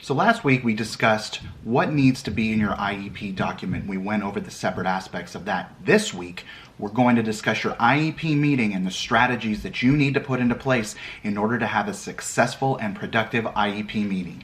So last week we discussed what needs to be in your IEP document. We went over the separate aspects of that. This week we're going to discuss your IEP meeting and the strategies that you need to put into place in order to have a successful and productive IEP meeting.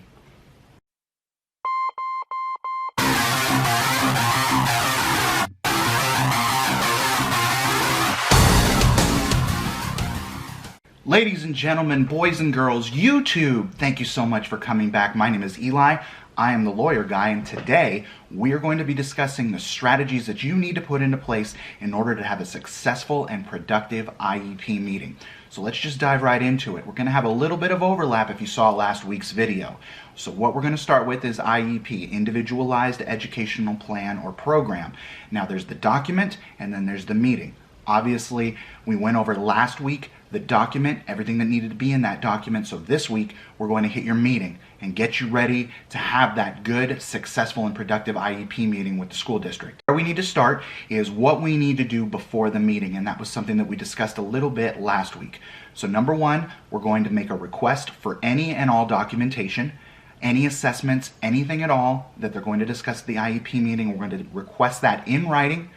Ladies and gentlemen, boys and girls, YouTube, thank you so much for coming back. My name is Eli. I am the lawyer guy, and today we are going to be discussing the strategies that you need to put into place in order to have a successful and productive IEP meeting. So let's just dive right into it. We're going to have a little bit of overlap if you saw last week's video. So what we're going to start with is IEP, Individualized Educational Plan or Program. Now there's the document and then there's the meeting. Obviously, we went over last week the document, everything that needed to be in that document. So this week, we're going to hit your meeting and get you ready to have that good, successful, and productive IEP meeting with the school district. Where we need to start is what we need to do before the meeting, and that was something that we discussed a little bit last week. So number one, we're going to make a request for any and all documentation, any assessments, anything at all that they're going to discuss at the IEP meeting. We're going to request that in writing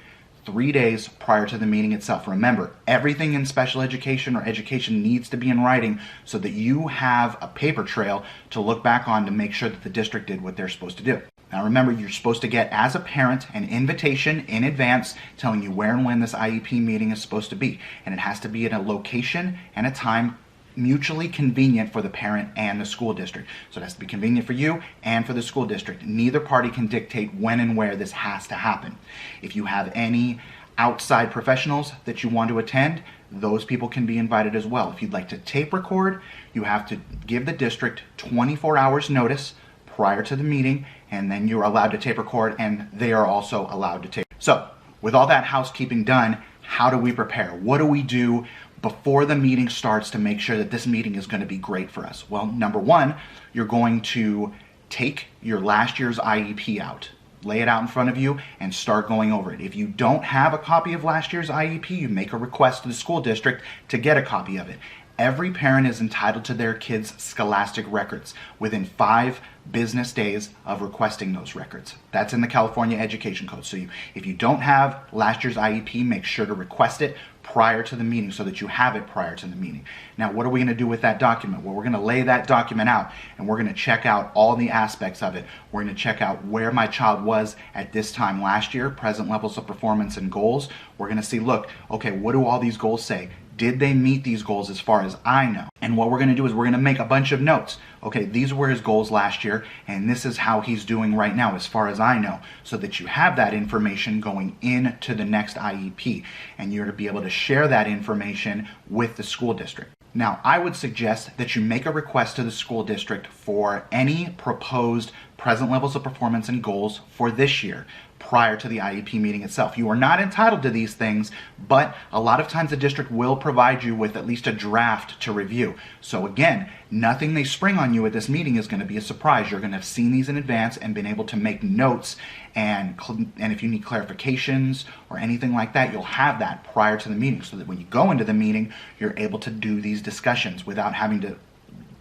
3 days prior to the meeting itself. Remember, everything in special education or education needs to be in writing so that you have a paper trail to look back on to make sure that the district did what they're supposed to do. Now remember, you're supposed to get, as a parent, an invitation in advance telling you where and when this IEP meeting is supposed to be. And it has to be at a location and a time mutually convenient for the parent and the school district. So it has to be convenient for you and for the school district. Neither party can dictate when and where this has to happen. If you have any outside professionals that you want to attend, those people can be invited as well. If you'd like to tape record, you have to give the district 24 hours notice prior to the meeting, and then you're allowed to tape record, and they are also allowed to tape. So with all that housekeeping done, how do we prepare? What do we do before the meeting starts to make sure that this meeting is going to be great for us? Well, number one, you're going to take your last year's IEP out, lay it out in front of you, and start going over it. If you don't have a copy of last year's IEP, you make a request to the school district to get a copy of it. Every parent is entitled to their kids' scholastic records within 5 business days of requesting those records. That's in the California Education Code. So if you don't have last year's IEP, make sure to request it prior to the meeting so that you have it prior to the meeting. Now, what are we going to do with that document? Well, we're going to lay that document out and we're going to check out all the aspects of it. We're going to check out where my child was at this time last year, present levels of performance and goals. We're going to see, look, okay, what do all these goals say? Did they meet these goals as far as I know? And what we're going to do is we're going to make a bunch of notes. Okay, these were his goals last year, and this is how he's doing right now as far as I know, so that you have that information going into the next IEP, and you're to be able to share that information with the school district. Now, I would suggest that you make a request to the school district for any proposed present levels of performance and goals for this year prior to the IEP meeting itself. You are not entitled to these things, but a lot of times the district will provide you with at least a draft to review. So again, nothing they spring on you at this meeting is going to be a surprise. You're going to have seen these in advance and been able to make notes, and if you need clarifications or anything like that, you'll have that prior to the meeting so that when you go into the meeting, you're able to do these discussions without having to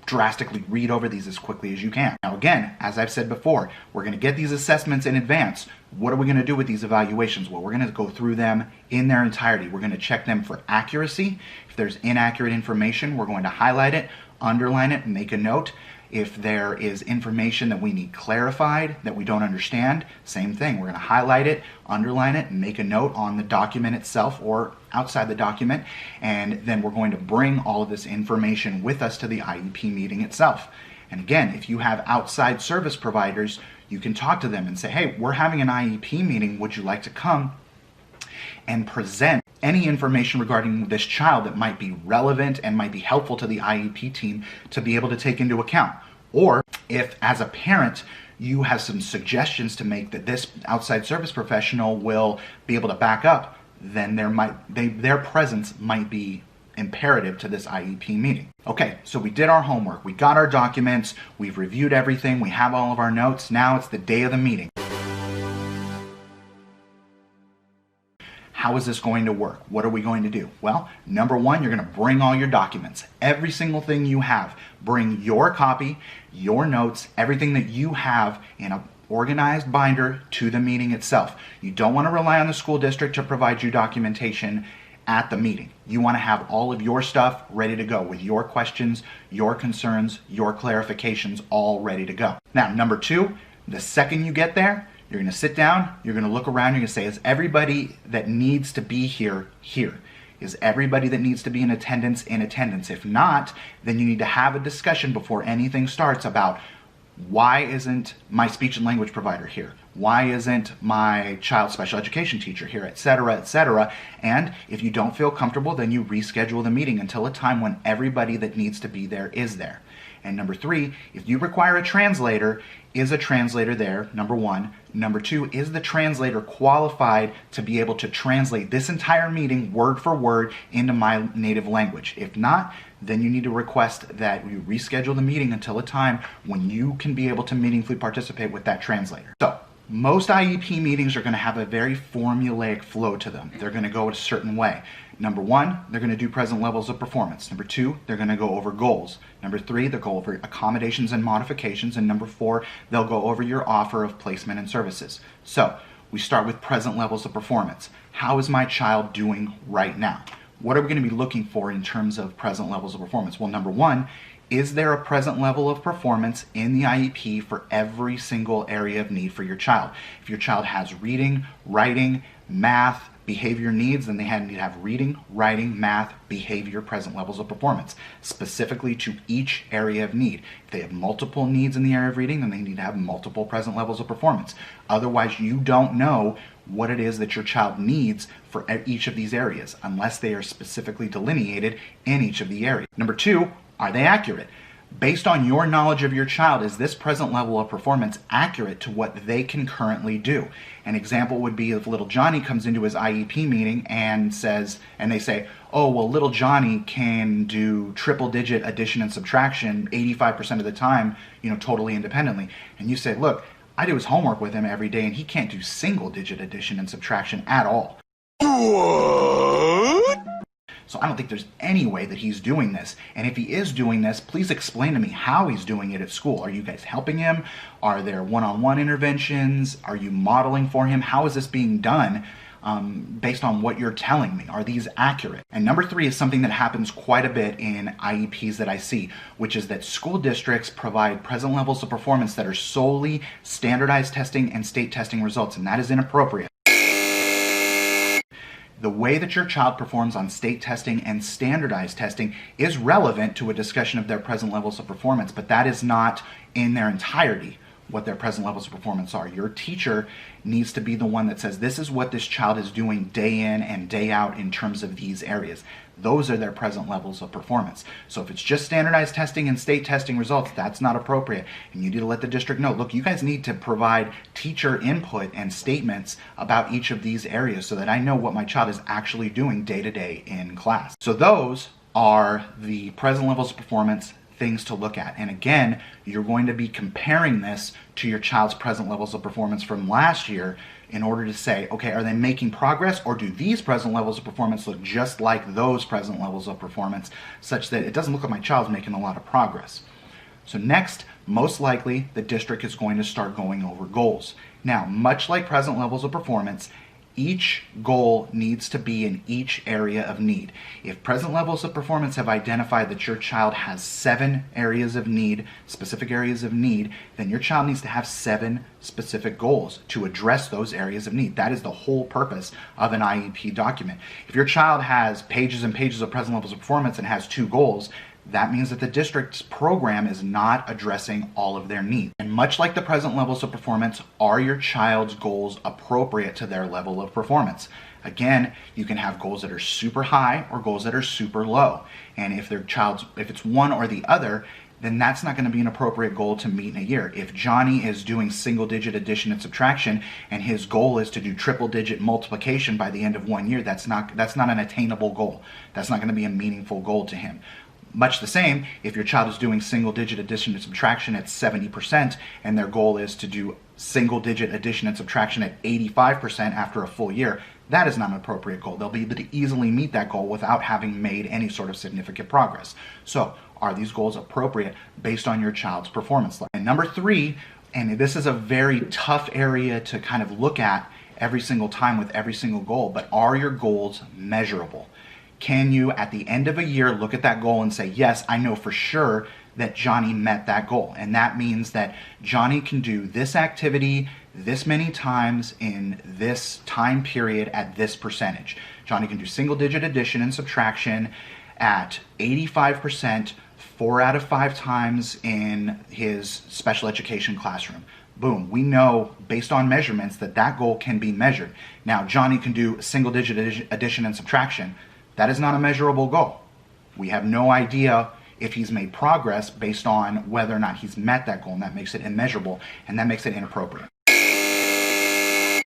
drastically read over these as quickly as you can. Now again, as I've said before, we're going to get these assessments in advance. What are we going to do with these evaluations? Well, we're going to go through them in their entirety. We're going to check them for accuracy. If there's inaccurate information, we're going to highlight it, underline it, make a note. If there is information that we need clarified, that we don't understand, same thing. We're going to highlight it, underline it, and make a note on the document itself or outside the document. And then we're going to bring all of this information with us to the IEP meeting itself. And again, if you have outside service providers, you can talk to them and say, hey, we're having an IEP meeting. Would you like to come and present any information regarding this child that might be relevant and might be helpful to the IEP team to be able to take into account? Or if, as a parent, you have some suggestions to make that this outside service professional will be able to back up, then their presence might be imperative to this IEP meeting. Okay, so we did our homework. We got our documents. We've reviewed everything. We have all of our notes. Now it's the day of the meeting. How is this going to work? What are we going to do? Well, number one, you're going to bring all your documents. Every single thing you have. Bring your copy, your notes, everything that you have in a organized binder to the meeting itself. You don't want to rely on the school district to provide you documentation at the meeting. You want to have all of your stuff ready to go with your questions, your concerns, your clarifications all ready to go. Now, number two, the second you get there, you're going to sit down, you're going to look around, you're going to say, is everybody that needs to be here here? Is everybody that needs to be in attendance in attendance? If not, then you need to have a discussion before anything starts about why isn't my speech and language provider here? Why isn't my child special education teacher here, etc., etc. And if you don't feel comfortable, then you reschedule the meeting until a time when everybody that needs to be there is there. And number three, if you require a translator, is a translator there, number one. Number two, is the translator qualified to be able to translate this entire meeting word for word into my native language? If not, then you need to request that you reschedule the meeting until a time when you can be able to meaningfully participate with that translator. So, most IEP meetings are going to have a very formulaic flow to them. They're going to go a certain way. Number one, they're going to do present levels of performance. Number two, they're going to go over goals. Number three, they'll go over accommodations and modifications. And number four, they'll go over your offer of placement and services. So we start with present levels of performance. How is my child doing right now? What are we going to be looking for in terms of present levels of performance? Well, number one, is there a present level of performance in the IEP for every single area of need for your child? If your child has reading, writing, math, behavior needs, then they need to have reading, writing, math, behavior, present levels of performance, specifically to each area of need. If they have multiple needs in the area of reading, then they need to have multiple present levels of performance. Otherwise, you don't know what it is that your child needs for each of these areas, unless they are specifically delineated in each of the areas. Number two, are they accurate? Based on your knowledge of your child, is this present level of performance accurate to what they can currently do? An example would be if little Johnny comes into his IEP meeting and they say, oh, well, little Johnny can do triple digit addition and subtraction 85% of the time, totally independently. And you say, look, I do his homework with him every day and he can't do single digit addition and subtraction at all. What? So I don't think there's any way that he's doing this. And if he is doing this, please explain to me how he's doing it at school. Are you guys helping him? Are there one-on-one interventions? Are you modeling for him? How is this being done based on what you're telling me? Are these accurate? And number three is something that happens quite a bit in IEPs that I see, which is that school districts provide present levels of performance that are solely standardized testing and state testing results, and that is inappropriate. The way that your child performs on state testing and standardized testing is relevant to a discussion of their present levels of performance, but that is not in their entirety what their present levels of performance are. Your teacher needs to be the one that says, this is what this child is doing day in and day out in terms of these areas. Those are their present levels of performance. So if it's just standardized testing and state testing results, that's not appropriate. And you need to let the district know, look, you guys need to provide teacher input and statements about each of these areas so that I know what my child is actually doing day to day in class. So those are the present levels of performance things to look at. And again, you're going to be comparing this to your child's present levels of performance from last year in order to say, okay, are they making progress, or do these present levels of performance look just like those present levels of performance, such that it doesn't look like my child's making a lot of progress. So next, most likely, the district is going to start going over goals. Now, much like present levels of performance, each goal needs to be in each area of need. If present levels of performance have identified that your child has 7 areas of need, specific areas of need, then your child needs to have 7 specific goals to address those areas of need. That is the whole purpose of an IEP document. If your child has pages and pages of present levels of performance and has 2 goals, that means that the district's program is not addressing all of their needs. And much like the present levels of performance, are your child's goals appropriate to their level of performance? Again, you can have goals that are super high or goals that are super low. And if it's one or the other, then that's not going to be an appropriate goal to meet in a year. If Johnny is doing single digit addition and subtraction and his goal is to do triple digit multiplication by the end of 1 year, that's not an attainable goal. That's not going to be a meaningful goal to him. Much the same, if your child is doing single-digit addition and subtraction at 70% and their goal is to do single-digit addition and subtraction at 85% after a full year, that is not an appropriate goal. They'll be able to easily meet that goal without having made any sort of significant progress. So, are these goals appropriate based on your child's performance level? And number 3, and this is a very tough area to kind of look at every single time with every single goal, but are your goals measurable? Can you, at the end of a year, look at that goal and say, yes, I know for sure that Johnny met that goal. And that means that Johnny can do this activity this many times in this time period at this percentage. Johnny can do single digit addition and subtraction at 85%, 4 out of 5 times in his special education classroom. Boom, we know based on measurements that that goal can be measured. Now, Johnny can do single digit addition and subtraction. That is not a measurable goal. We have no idea if he's made progress based on whether or not he's met that goal, and that makes it immeasurable, and that makes it inappropriate.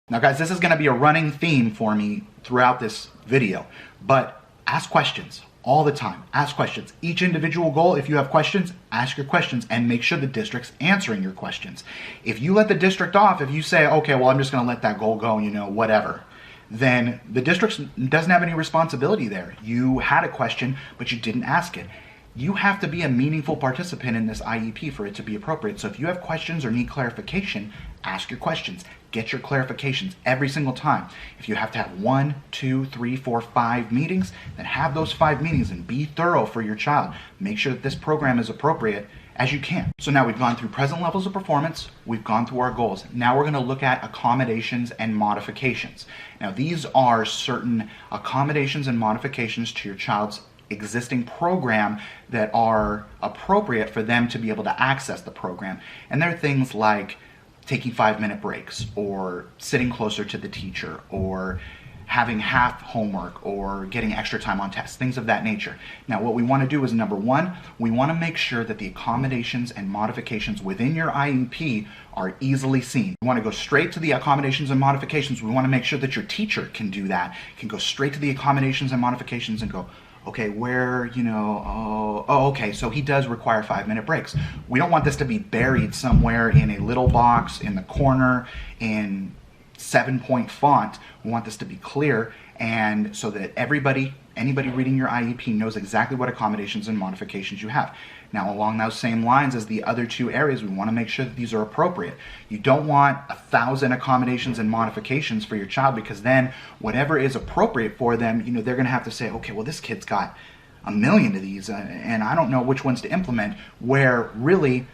Now guys, this is going to be a running theme for me throughout this video, but ask questions all the time. Ask questions. Each individual goal, if you have questions, ask your questions and make sure the district's answering your questions. If you let the district off, if you say, okay, well, I'm just going to let that goal go, whatever, then the district doesn't have any responsibility there. You had a question, but you didn't ask it. You have to be a meaningful participant in this IEP for it to be appropriate. So if you have questions or need clarification, ask your questions. Get your clarifications every single time. If you have to have 1, 2, 3, 4, 5 meetings, then have those 5 meetings and be thorough for your child. Make sure that this program is appropriate as you can. So now we've gone through present levels of performance, we've gone through our goals. Now we're going to look at accommodations and modifications. Now these are certain accommodations and modifications to your child's existing program that are appropriate for them to be able to access the program. And they're things like taking 5-minute breaks, or sitting closer to the teacher, or having half homework, or getting extra time on tests, things of that nature. Now what we want to do is, number 1, we want to make sure that the accommodations and modifications within your IEP are easily seen. We want to go straight to the accommodations and modifications. We want to make sure that your teacher can do that, can go straight to the accommodations and modifications and go, okay, where, okay, so he does require 5-minute breaks. We don't want this to be buried somewhere in a little box in the corner in 7-point font. We want this to be clear, and so that anybody reading your IEP knows exactly what accommodations and modifications you have. Now, along those same lines as the other 2 areas, we want to make sure that these are appropriate. You don't want 1,000 accommodations and modifications for your child, because then whatever is appropriate for them, they're going to have to say, okay, well, this kid's got 1,000,000 of these, and I don't know which ones to implement, where really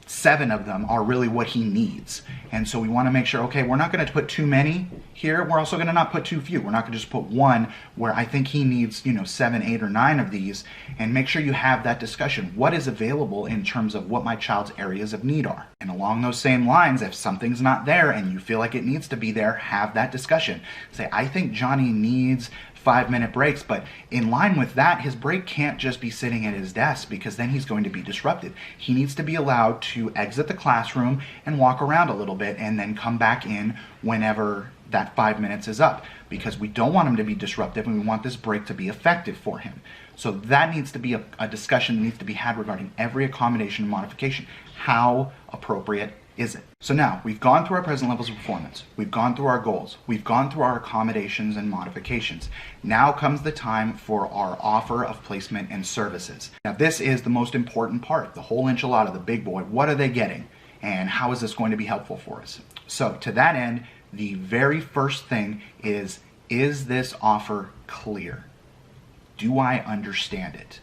7 of them are really what he needs. And so we want to make sure, okay, we're not going to put too many here. We're also going to not put too few. We're not going to just put 1 where I think he needs, 7, 8, or 9 of these, and make sure you have that discussion. What is available in terms of what my child's areas of need are? And along those same lines, if something's not there and you feel like it needs to be there, have that discussion. Say, I think Johnny needs 5-minute breaks, but in line with that, his break can't just be sitting at his desk, because then he's going to be disrupted. He needs to be allowed to exit the classroom and walk around a little bit and then come back in whenever that 5 minutes is up, because we don't want him to be disruptive and we want this break to be effective for him. So that needs to be a discussion that needs to be had regarding every accommodation and modification. How appropriate is it? So now we've gone through our present levels of performance, we've gone through our goals, we've gone through our accommodations and modifications. Now comes the time for our offer of placement and services. Now this is the most important part, the whole enchilada, the big boy. What are they getting, and how is this going to be helpful for us? So to that end, the very first thing is this offer clear? Do I understand it?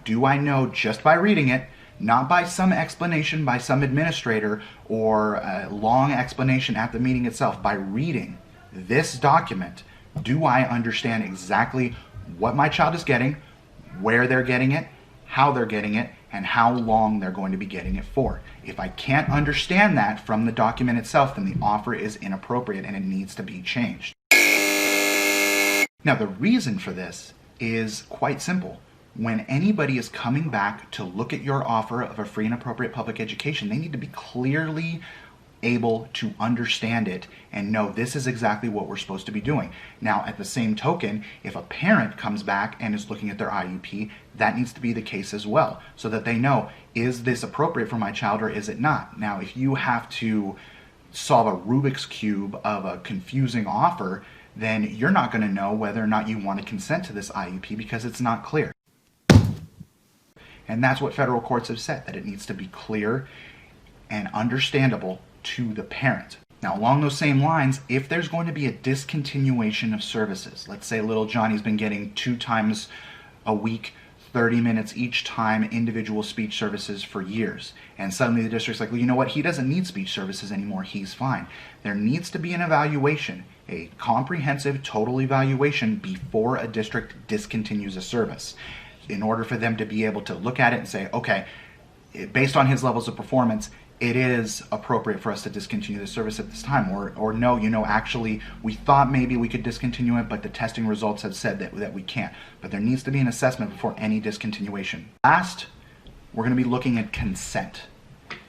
Do I know just by reading it, not by some explanation by some administrator or a long explanation at the meeting itself, by reading this document, do I understand exactly what my child is getting, where they're getting it, how they're getting it, and how long they're going to be getting it for? If I can't understand that from the document itself, then the offer is inappropriate and it needs to be changed. Now, the reason for this is quite simple. When anybody is coming back to look at your offer of a free and appropriate public education, they need to be clearly able to understand it and know this is exactly what we're supposed to be doing. Now, at the same token, if a parent comes back and is looking at their IEP, that needs to be the case as well, so that they know, is this appropriate for my child or is it not? Now, if you have to solve a Rubik's Cube of a confusing offer, then you're not going to know whether or not you want to consent to this IEP because it's not clear. And that's what federal courts have said, that it needs to be clear and understandable to the parent. Now, along those same lines, if there's going to be a discontinuation of services, let's say little Johnny's been getting 2 times a week, 30 minutes each time, individual speech services for years, and suddenly the district's like, well, you know what, he doesn't need speech services anymore, he's fine. There needs to be an evaluation, a comprehensive total evaluation before a district discontinues a service, in order for them to be able to look at it and say, okay, based on his levels of performance, it is appropriate for us to discontinue the service at this time, or no, you know, actually we thought maybe we could discontinue it, but the testing results have said that we can't. But there needs to be an assessment before any discontinuation. Last, we're going to be looking at consent.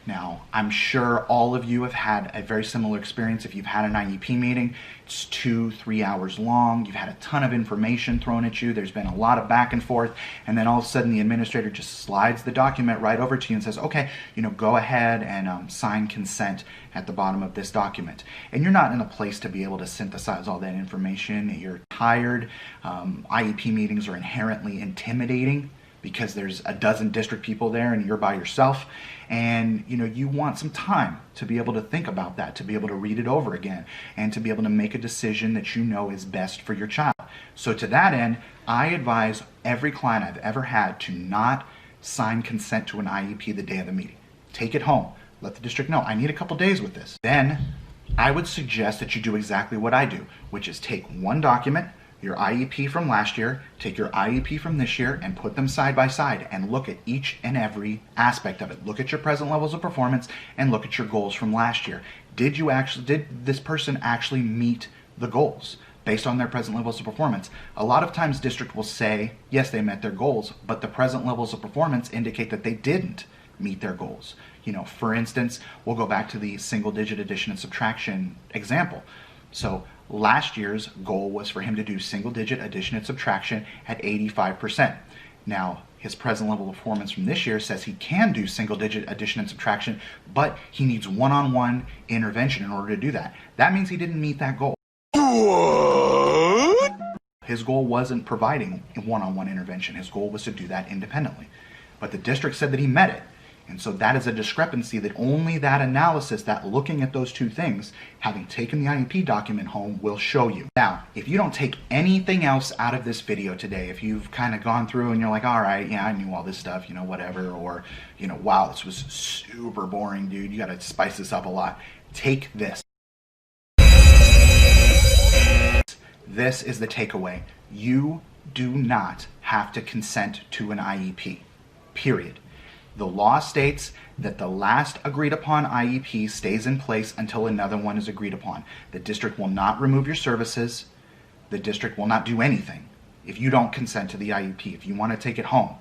Now, I'm sure all of you have had a very similar experience. If you've had an IEP meeting, it's 2-3 hours long, you've had a ton of information thrown at you, there's been a lot of back and forth, and then all of a sudden the administrator just slides the document right over to you and says, okay, you know, go ahead and sign consent at the bottom of this document. And you're not in a place to be able to synthesize all that information. You're tired. IEP meetings are inherently intimidating because there's a dozen district people there and you're by yourself, and you know, you want some time to be able to think about that, to be able to read it over again, and to be able to make a decision that you know is best for your child. So to that end, I advise every client I've ever had to not sign consent to an IEP the day of the meeting. Take it home. Let the district know, I need a couple days with this. Then I would suggest that you do exactly what I do, which is take one document, your IEP from last year, take your IEP from this year, and put them side by side and look at each and every aspect of it. Look at your present levels of performance and look at your goals from last year. Did this person actually meet the goals based on their present levels of performance? A lot of times district will say, yes, they met their goals, but the present levels of performance indicate that they didn't meet their goals. You know, for instance, we'll go back to the single digit addition and subtraction example. So last year's goal was for him to do single digit addition and subtraction at 85%. Now, his present level of performance from this year says he can do single digit addition and subtraction, but he needs one-on-one intervention in order to do that. That means he didn't meet that goal. What? His goal wasn't providing one-on-one intervention. His goal was to do that independently. But the district said that he met it. And so that is a discrepancy that only that analysis, that looking at those two things, having taken the IEP document home, will show you. Now, if you don't take anything else out of this video today, if you've kind of gone through and you're like, all right, yeah, I knew all this stuff, you know, whatever, or, you know, wow, this was super boring, dude, you got to spice this up a lot. Take this. This is the takeaway. You do not have to consent to an IEP, period. The law states that the last agreed upon IEP stays in place until another one is agreed upon. The district will not remove your services. The district will not do anything if you don't consent to the IEP, if you want to take it home.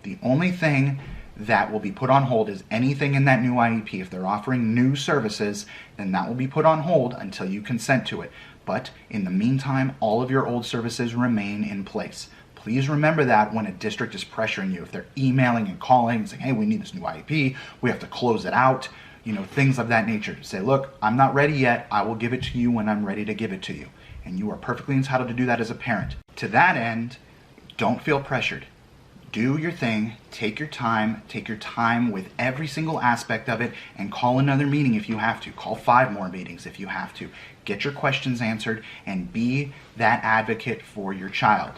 The only thing that will be put on hold is anything in that new IEP. If they're offering new services, then that will be put on hold until you consent to it. But in the meantime, all of your old services remain in place. Please remember that when a district is pressuring you. If they're emailing and calling and saying, hey, we need this new IEP, we have to close it out, you know, things of that nature. Say, look, I'm not ready yet. I will give it to you when I'm ready to give it to you. And you are perfectly entitled to do that as a parent. To that end, don't feel pressured. Do your thing, take your time with every single aspect of it, and call another meeting if you have to. Call 5 more meetings if you have to. Get your questions answered and be that advocate for your child.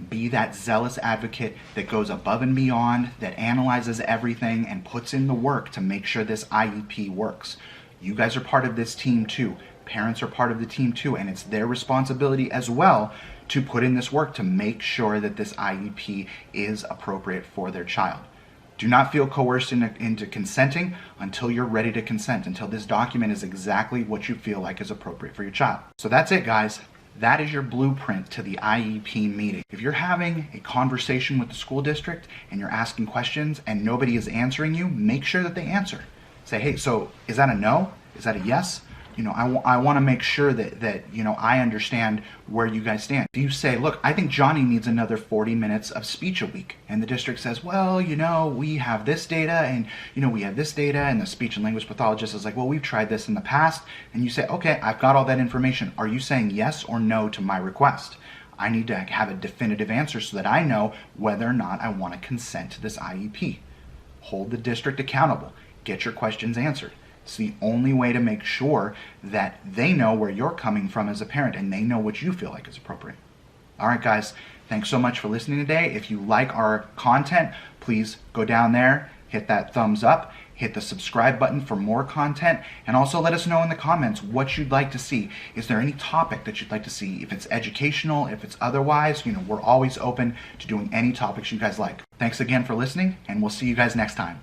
Be that zealous advocate that goes above and beyond, that analyzes everything and puts in the work to make sure this IEP works. You guys are part of this team too. Parents are part of the team too, and it's their responsibility as well to put in this work to make sure that this IEP is appropriate for their child. Do not feel coerced into consenting until you're ready to consent, until this document is exactly what you feel like is appropriate for your child. So that's it, guys. That is your blueprint to the IEP meeting. If you're having a conversation with the school district and you're asking questions and nobody is answering you, make sure that they answer. Say, hey, so is that a no? Is that a yes? I want to make sure that I understand where you guys stand. If you say, look, I think Johnny needs another 40 minutes of speech a week, and the district says, well, we have this data, and we have this data, and the speech and language pathologist is like, well, we've tried this in the past, and you say, okay, I've got all that information. Are you saying yes or no to my request? I need to have a definitive answer so that I know whether or not I want to consent to this IEP. Hold the district accountable. Get your questions answered. It's the only way to make sure that they know where you're coming from as a parent and they know what you feel like is appropriate. All right, guys, thanks so much for listening today. If you like our content, please go down there, hit that thumbs up, hit the subscribe button for more content, and also let us know in the comments what you'd like to see. Is there any topic that you'd like to see? If it's educational, if it's otherwise, we're always open to doing any topics you guys like. Thanks again for listening, and we'll see you guys next time.